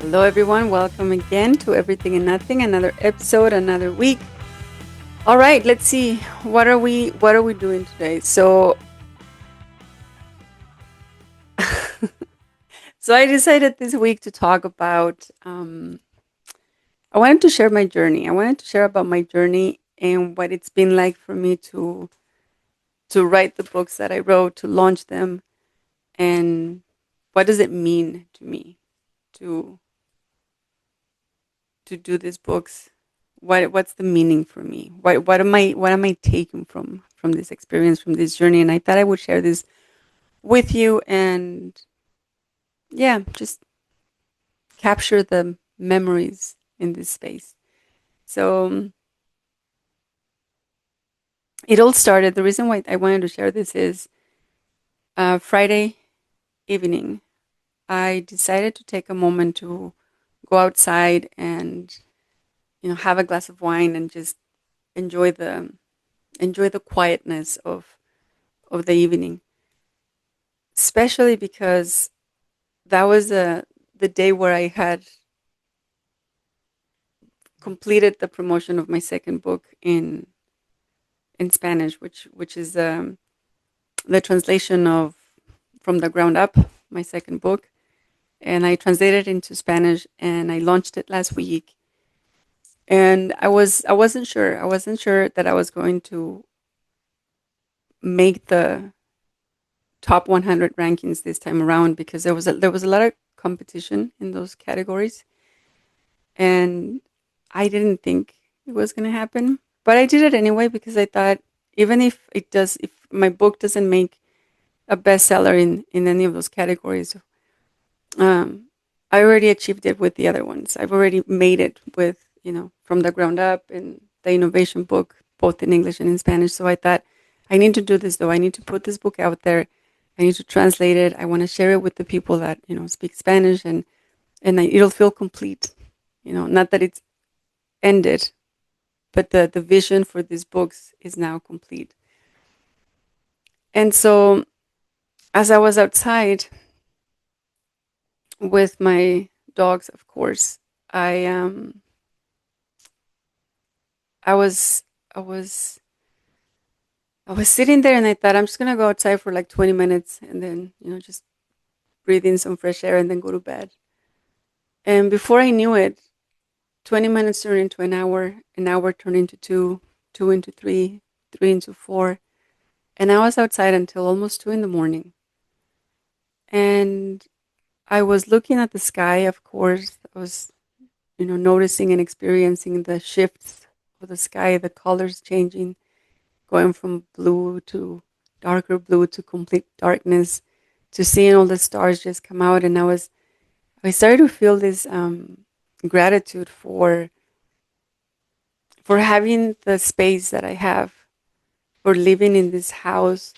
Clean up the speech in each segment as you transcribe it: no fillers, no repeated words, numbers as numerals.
Hello, everyone. Welcome again to Everything and Nothing. Another episode, another week. All right, let's see. What are we doing today? So I decided this week to talk about. I wanted to share my journey. I wanted to share about my journey and what it's been like for me to write the books that I wrote, to launch them, and what does it mean to me to to do these books. What's the meaning for me? What am I taking from this experience, from this journey? And I thought I would share this with you and yeah, just capture the memories in this space. So it all started. The reason why I wanted to share this is Friday evening. I decided to take a moment to go outside and have a glass of wine and just enjoy the quietness of the evening, especially because that was the day where I had completed the promotion of my second book in Spanish, which is the translation of From the Ground Up, my second book, and I translated it into Spanish and I launched it last week. And I wasn't sure that I was going to make the top 100 rankings this time around because there was a lot of competition in those categories, and I didn't think it was going to happen, but I did it anyway because I thought even if my book doesn't make a bestseller in any of those categories, um, I already achieved it with the other ones. I've already made it with From the Ground Up and the innovation book, both in English and in Spanish. So I thought I need to do this though. I need to put this book out there. I need to translate it. I want to share it with the people that speak Spanish, and it'll feel complete. Not that it's ended, but the vision for these books is now complete. And so as I was outside with my dogs, of course, I was I was I was sitting there and I thought I'm just gonna go outside for like 20 minutes and then just breathe in some fresh air and then go to bed. And before I knew it, 20 minutes turned into an hour turned into two, two into three, three into four, and I was outside until almost 2 in the morning. And I was looking at the sky, of course. I was, noticing and experiencing the shifts of the sky, the colors changing, going from blue to darker blue to complete darkness, to seeing all the stars just come out. And I started to feel this gratitude for having the space that I have, for living in this house,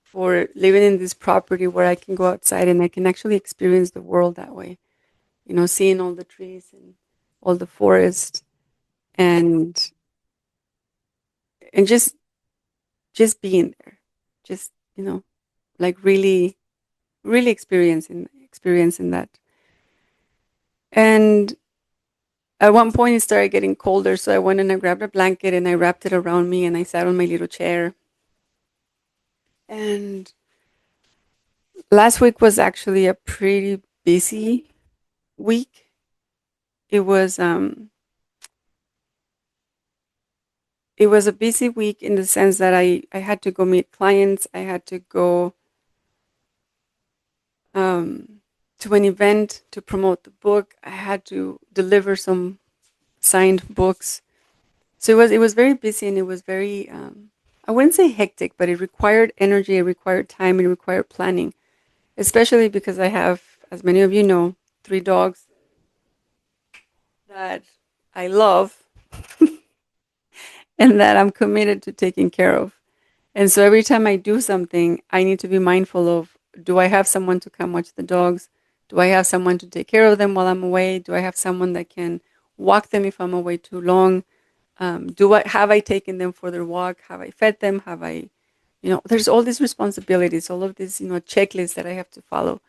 for living in this property where I can go outside and I can actually experience the world that way. Seeing all the trees and all the forest, and just being there, just like really, really experiencing that. And at one point it started getting colder, so I went and I grabbed a blanket and I wrapped it around me and I sat on my little chair. And last week was actually a pretty busy week. It was it was a busy week in the sense that I had to go meet clients. I had to go to an event to promote the book. I had to deliver some signed books. So it was very busy, and it was very I wouldn't say hectic, but it required energy, it required time, it required planning, especially because I have, as many of you know, three dogs that I love and that I'm committed to taking care of. And so every time I do something, I need to be mindful of, do I have someone to come watch the dogs? Do I have someone to take care of them while I'm away? Do I have someone that can walk them if I'm away too long? Do I have I taken them for their walk? Have I fed them? Have I, there's all these responsibilities, all of these, checklists that I have to follow.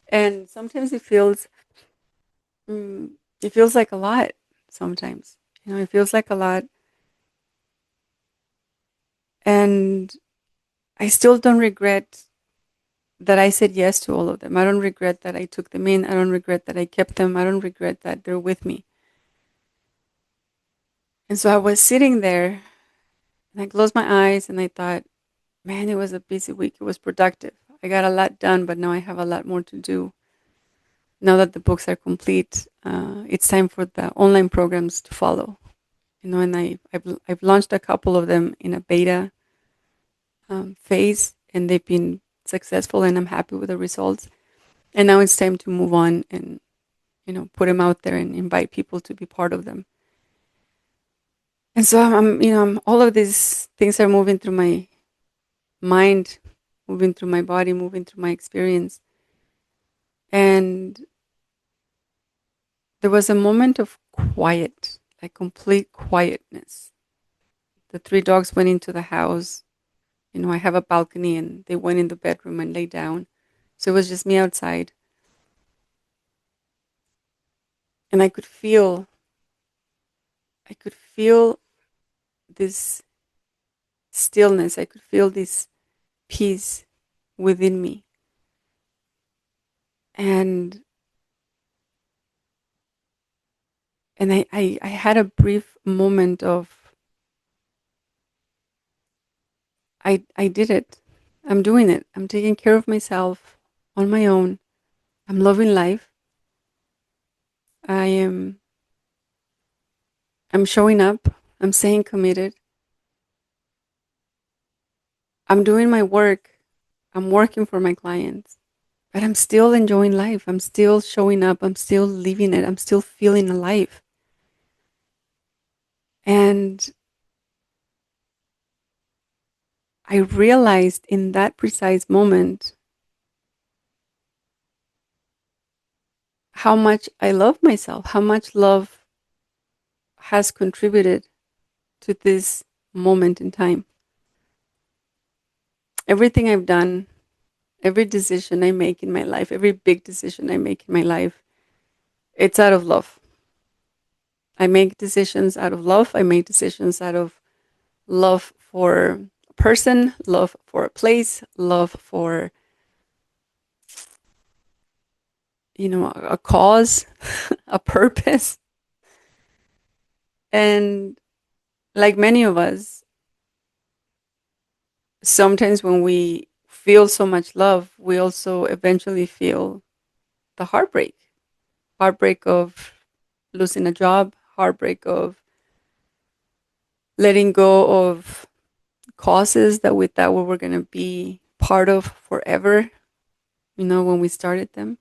And sometimes it feels Mm, it feels like a lot sometimes. It feels like a lot. And I still don't regret that I said yes to all of them. I don't regret that I took them in. I don't regret that I kept them. I don't regret that they're with me. And so I was sitting there and I closed my eyes and I thought, man, it was a busy week. It was productive. I got a lot done, but now I have a lot more to do. Now that the books are complete, it's time for the online programs to follow. And I've launched a couple of them in a beta phase, and they've been successful, and I'm happy with the results. And now it's time to move on and put them out there and invite people to be part of them. And so all of these things are moving through my mind, moving through my body, moving through my experience. And there was a moment of quiet, like complete quietness. The three dogs went into the house. I have a balcony and they went in the bedroom and lay down. So it was just me outside. And I could feel this stillness. I could feel this peace within me. And I had a brief moment of I did it. I'm doing it. I'm taking care of myself on my own. I'm loving life. I am I'm showing up. I'm staying committed. I'm doing my work. I'm working for my clients. But I'm still enjoying life. I'm still showing up. I'm still living it. I'm still feeling alive. And I realized in that precise moment how much I love myself, how much love has contributed to this moment in time. Everything I've done, every decision I make in my life, every big decision I make in my life, it's out of love. I make decisions out of love. I make decisions out of love for a person, love for a place, love for, a cause, a purpose. And like many of us, sometimes when we feel so much love, we also eventually feel the heartbreak of losing a job, heartbreak of letting go of causes that we thought we were going to be part of forever, when we started them,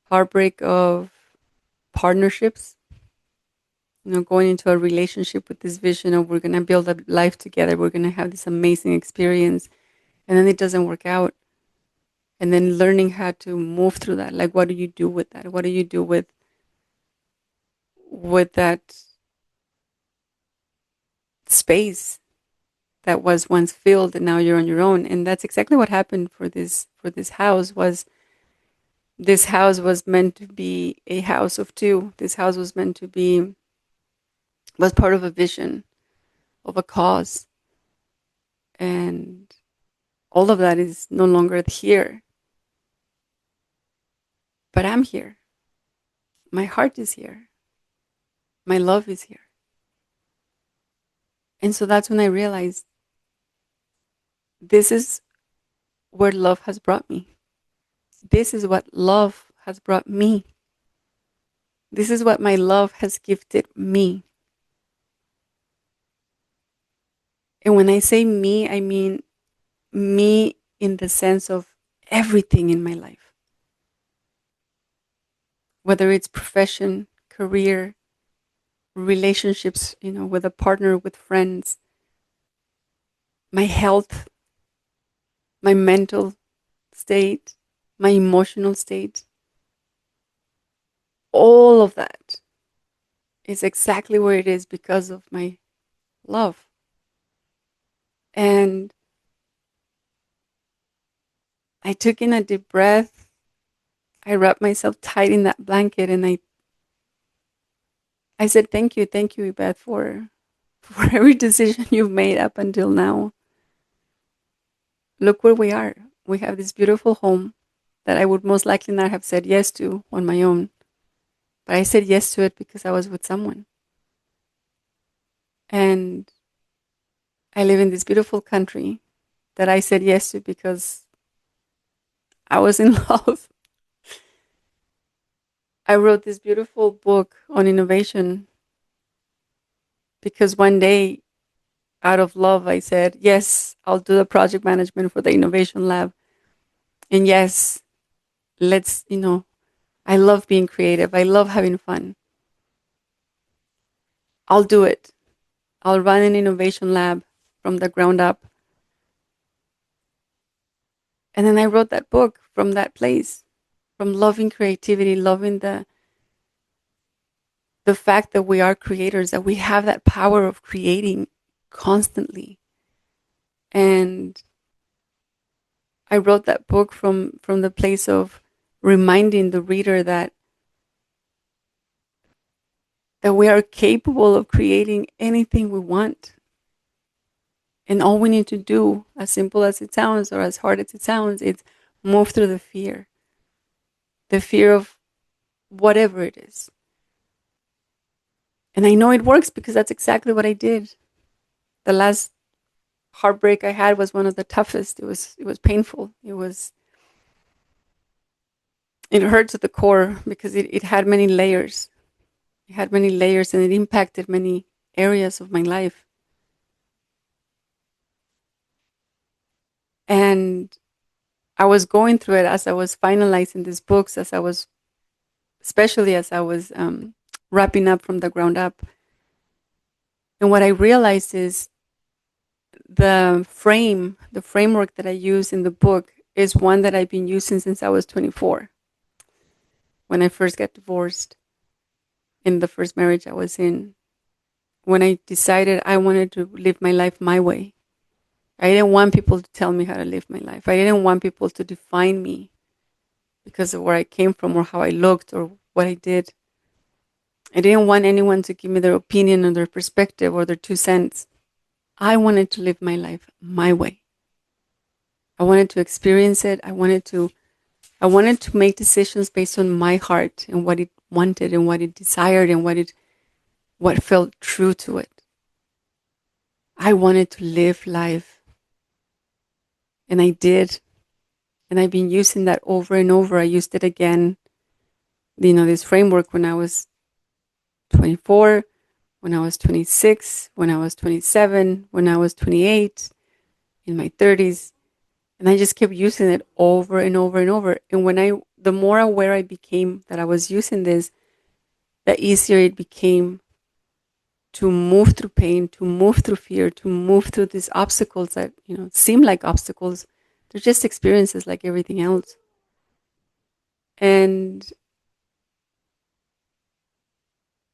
heartbreak of partnerships, going into a relationship with this vision of we're going to build a life together, we're going to have this amazing experience, and then it doesn't work out. And then learning how to move through that. Like, what do you do with that? What do you do with that space that was once filled and now you're on your own? And that's exactly what happened for this house. This house was meant to be a house of two. This house was part of a vision, of a cause. And all of that is no longer here. But I'm here. My heart is here. My love is here. And so that's when I realized this is where love has brought me. This is what love has brought me. This is what my love has gifted me. And when I say me, I mean me in the sense of everything in my life, whether it's profession, career, relationships, with a partner, with friends, my health, my mental state, my emotional state, all of that is exactly where it is because of my love. And I took in a deep breath. I wrapped myself tight in that blanket and I I said, thank you, Yvette, for every decision you've made up until now. Look where we are. We have this beautiful home that I would most likely not have said yes to on my own. But I said yes to it because I was with someone. And I live in this beautiful country that I said yes to because I was in love. I wrote this beautiful book on innovation because one day, out of love, I said, yes, I'll do the project management for the innovation lab. And yes, I love being creative. I love having fun. I'll do it. I'll run an innovation lab from the ground up. And then I wrote that book from that place, from loving creativity, loving the fact that we are creators, that we have that power of creating constantly. And I wrote that book from the place of reminding the reader that we are capable of creating anything we want. And all we need to do, as simple as it sounds or as hard as it sounds, is move through the fear of whatever it is. And I know it works because that's exactly what I did. The last heartbreak I had was one of the toughest. It was painful. It hurt to the core because it had many layers. It had many layers and it impacted many areas of my life. And I was going through it as I was finalizing these books, especially as I was wrapping up from the ground up. And what I realized is the framework that I use in the book is one that I've been using since I was 24. When I first got divorced in the first marriage I was in, when I decided I wanted to live my life my way. I didn't want people to tell me how to live my life. I didn't want people to define me because of where I came from or how I looked or what I did. I didn't want anyone to give me their opinion or their perspective or their 2 cents. I wanted to live my life my way. I wanted to experience it. I wanted to make decisions based on my heart and what it wanted and what it desired and what felt true to it. I wanted to live life. And I did. And I've been using that over and over. I used it again, this framework when I was 24, when I was 26, when I was 27, when I was 28, in my 30s. And I just kept using it over and over and over. And the more aware I became that I was using this, the easier it became to move through pain, to move through fear, to move through these obstacles that, seem like obstacles. They're just experiences like everything else. And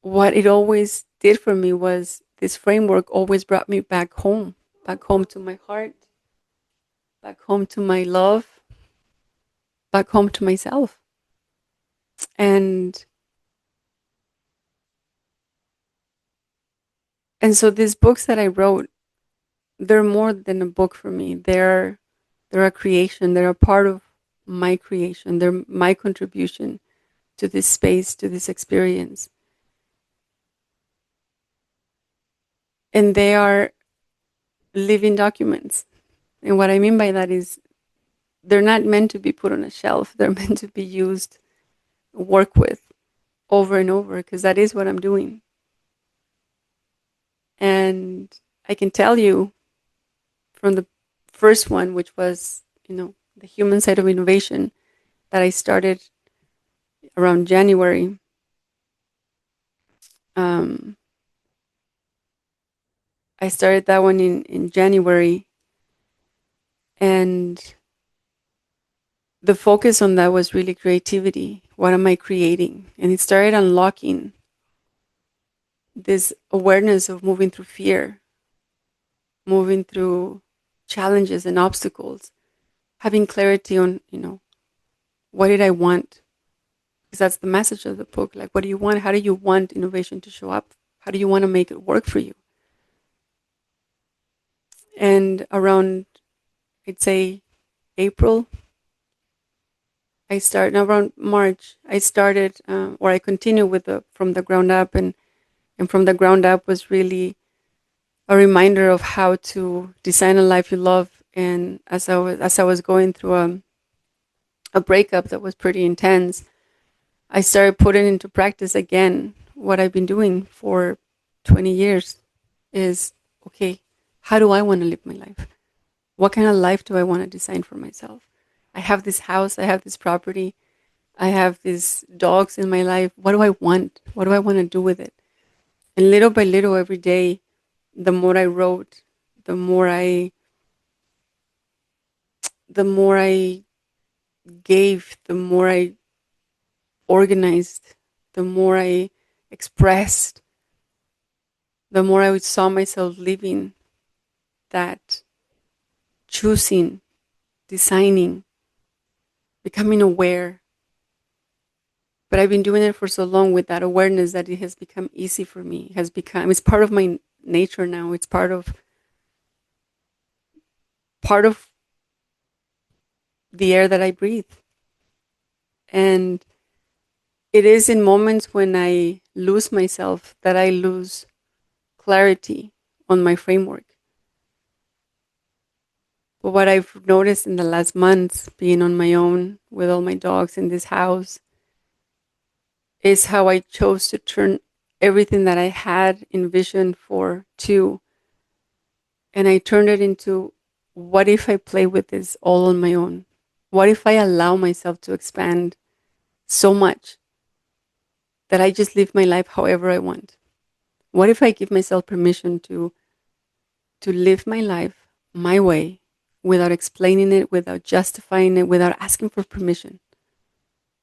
what it always did for me was this framework always brought me back home to my heart, back home to my love, back home to myself. And so these books that I wrote, they're more than a book for me. They're a creation. They're a part of my creation. They're my contribution to this space, to this experience. And they are living documents. And what I mean by that is they're not meant to be put on a shelf. They're meant to be used, work with over and over, because that is what I'm doing. And I can tell you from the first one, which was, the human side of innovation, that I started around January. I started that one in January. And the focus on that was really creativity. What am I creating? And it started unlocking this awareness of moving through fear, moving through challenges and obstacles, having clarity on, what did I want? because that's the message of the book. Like, what do you want? How do you want innovation to show up? How do you want to make it work for you? And around, I'd say, April, I started around March. I started, or I continued with the from the ground up, and from the ground up was really a reminder of how to design a life you love. And as I was going through a breakup that was pretty intense, I started putting into practice again what I've been doing for 20 years. Is okay. How do I want to live my life? What kind of life do I want to design for myself? I have this house. I have this property. I have these dogs in my life. What do I want? What do I want to do with it? And little by little, every day, the more I wrote, the more I, the more I gave, the more I organized, the more I expressed, the more I saw myself living that, choosing, designing, becoming aware. But I've been doing it for so long with that awareness that it has become easy for me. It's part of my nature now. It's part of the air that I breathe. And it is in moments when I lose myself that I lose clarity on my framework. But what I've noticed in the last months, being on my own with all my dogs in this house, is how I chose to turn everything that I had envisioned for two. And I turned it into, what if I play with this all on my own? What if I allow myself to expand so much that I just live my life however I want? What if I give myself permission to live my life my way, without explaining it, without justifying it, without asking for permission?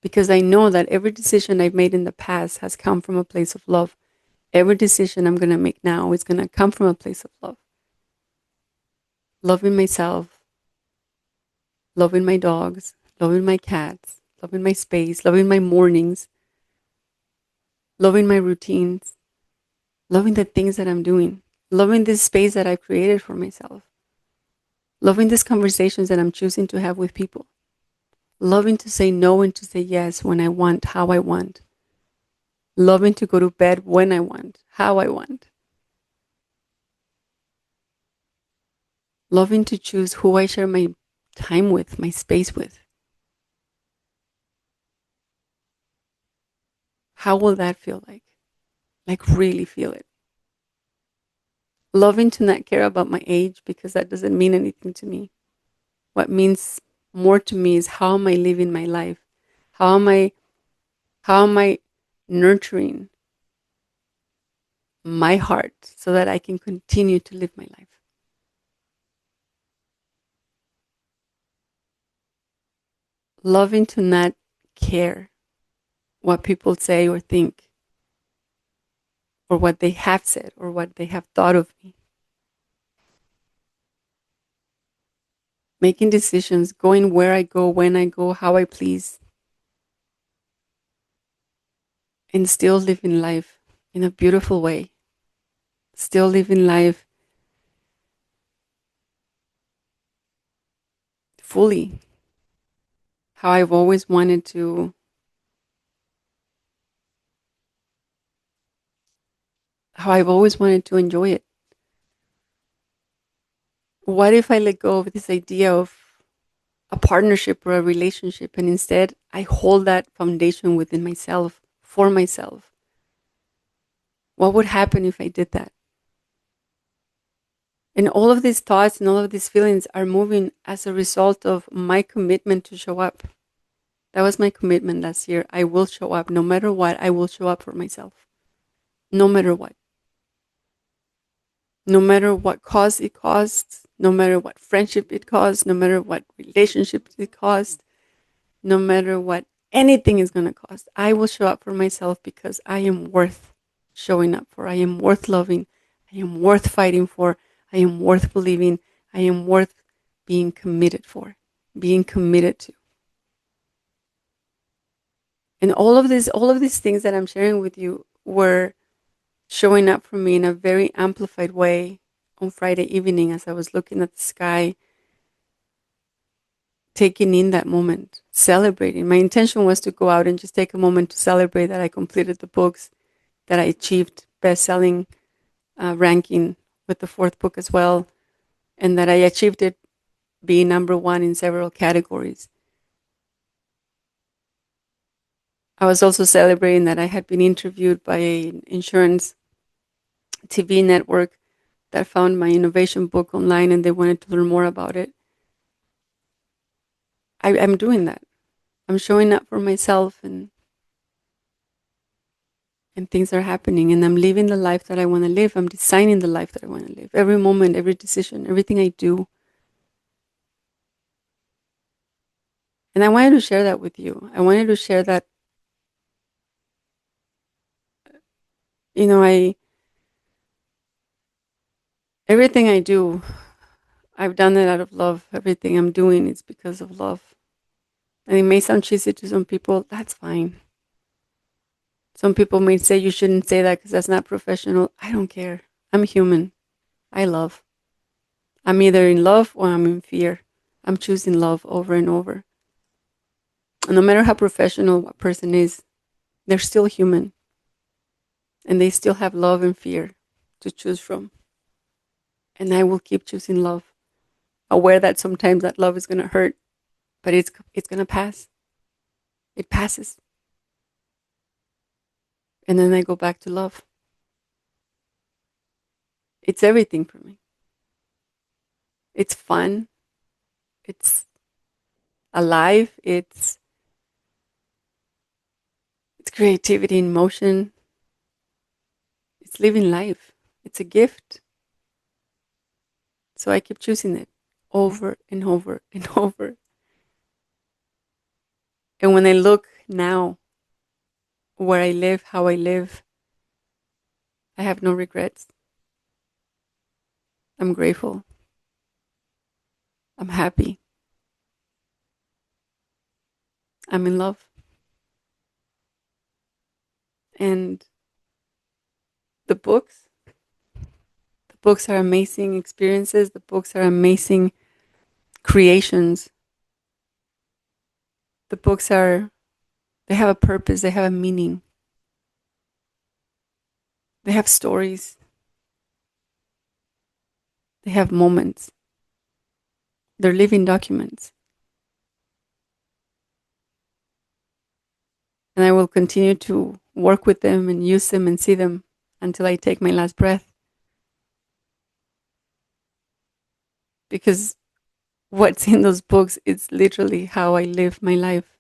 Because I know that every decision I've made in the past has come from a place of love. Every decision I'm going to make now is going to come from a place of love. Loving myself, loving my dogs, loving my cats, loving my space, loving my mornings, loving my routines, loving the things that I'm doing, loving this space that I've created for myself, loving these conversations that I'm choosing to have with people, loving to say no and to say yes when I want, how I want, loving to go to bed when I want, how I want, loving to choose who I share my time with, my space with. How will that feel like? Like, really feel it. Loving to not care about my age, because that doesn't mean anything to me. What means more to me is, how am I living my life? How am I nurturing my heart so that I can continue to live my life? Loving to not care what people say or think, or what they have said, or what they have thought of me. Making decisions, going where I go, when I go, how I please, and still living life in a beautiful way. Still living life fully, how I've always wanted to, enjoy it. What if I let go of this idea of a partnership or a relationship, and instead I hold that foundation within myself, for myself? What would happen if I did that? And all of these thoughts and all of these feelings are moving as a result of my commitment to show up. That was my commitment last year. I will show up no matter what. I will show up for myself, no matter what. No matter what cost it costs, no matter what friendship it costs, no matter what relationships it costs, no matter what anything is going to cost, I will show up for myself, because I am worth showing up for. I am worth loving. I am worth fighting for. I am worth believing. I am worth being committed for, being committed to. And all of these things that I'm sharing with you were showing up for me in a very amplified way on Friday evening as I was looking at the sky, taking in that moment, celebrating. My intention was to go out and just take a moment to celebrate that I completed the books, that I achieved best-selling ranking with the fourth book as well, and that I achieved it being number one in several categories. I was also celebrating that I had been interviewed by an insurance TV network that found my innovation book online and they wanted to learn more about it. I'm doing that. I'm showing up for myself and things are happening and I'm living the life that I want to live. I'm designing the life that I want to live. Every moment, every decision, everything I do. And I wanted to share that with you. I wanted to share that, I everything I do, I've done it out of love. Everything I'm doing is because of love. And it may sound cheesy to some people. That's fine. Some people may say you shouldn't say that because that's not professional. I don't care. I'm human. I love. I'm either in love or I'm in fear. I'm choosing love over and over. And no matter how professional a person is, they're still human. And they still have love and fear to choose from. And I will keep choosing love, aware that sometimes that love is going to hurt, but it's going to pass. It passes. And then I go back to love. It's everything for me. It's fun. It's alive. It's creativity in motion. It's living life. It's a gift. So I keep choosing it over and over and over. And when I look now where I live, how I live, I have no regrets. I'm grateful. I'm happy. I'm in love. And the books are amazing experiences. The books are amazing creations. The books they have a purpose. They have a meaning. They have stories. They have moments. They're living documents. And I will continue to work with them and use them and see them until I take my last breath. Because what's in those books is literally how I live my life.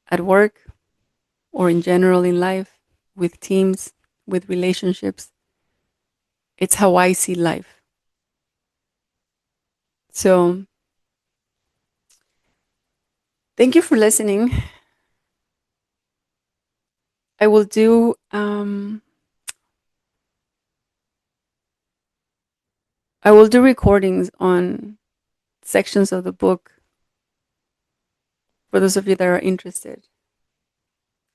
At work or in general in life, with teams, with relationships. It's how I see life. So, thank you for listening. I will do recordings on sections of the book for those of you that are interested.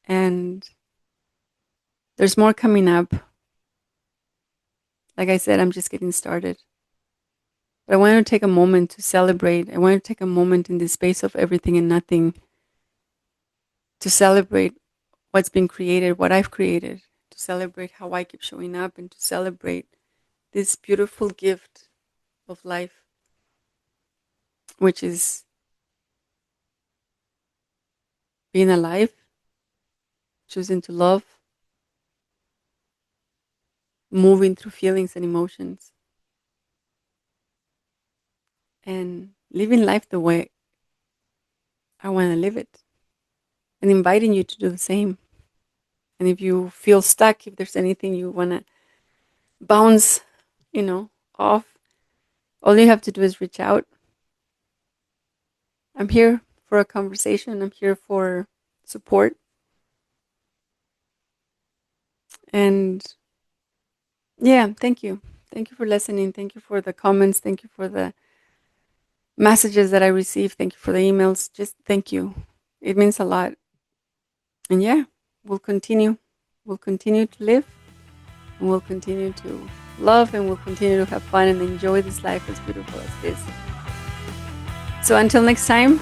And there's more coming up. Like I said, I'm just getting started. But I wanted to take a moment to celebrate. I wanted to take a moment in the space of everything and nothing to celebrate what's been created, what I've created, to celebrate how I keep showing up, and to celebrate this beautiful gift of life, which is being alive, choosing to love, moving through feelings and emotions, and living life the way I want to live it, and inviting you to do the same. And if you feel stuck, if there's anything you want to bounce, off, all you have to do is reach out. I'm here for a conversation. I'm here for support. And yeah, thank you. Thank you for listening. Thank you for the comments. Thank you for the messages that I received. Thank you for the emails. Just thank you. It means a lot. And yeah, we'll continue. We'll continue to live, and we'll continue to love, and we'll continue to have fun and enjoy this life as beautiful as this. So until next time,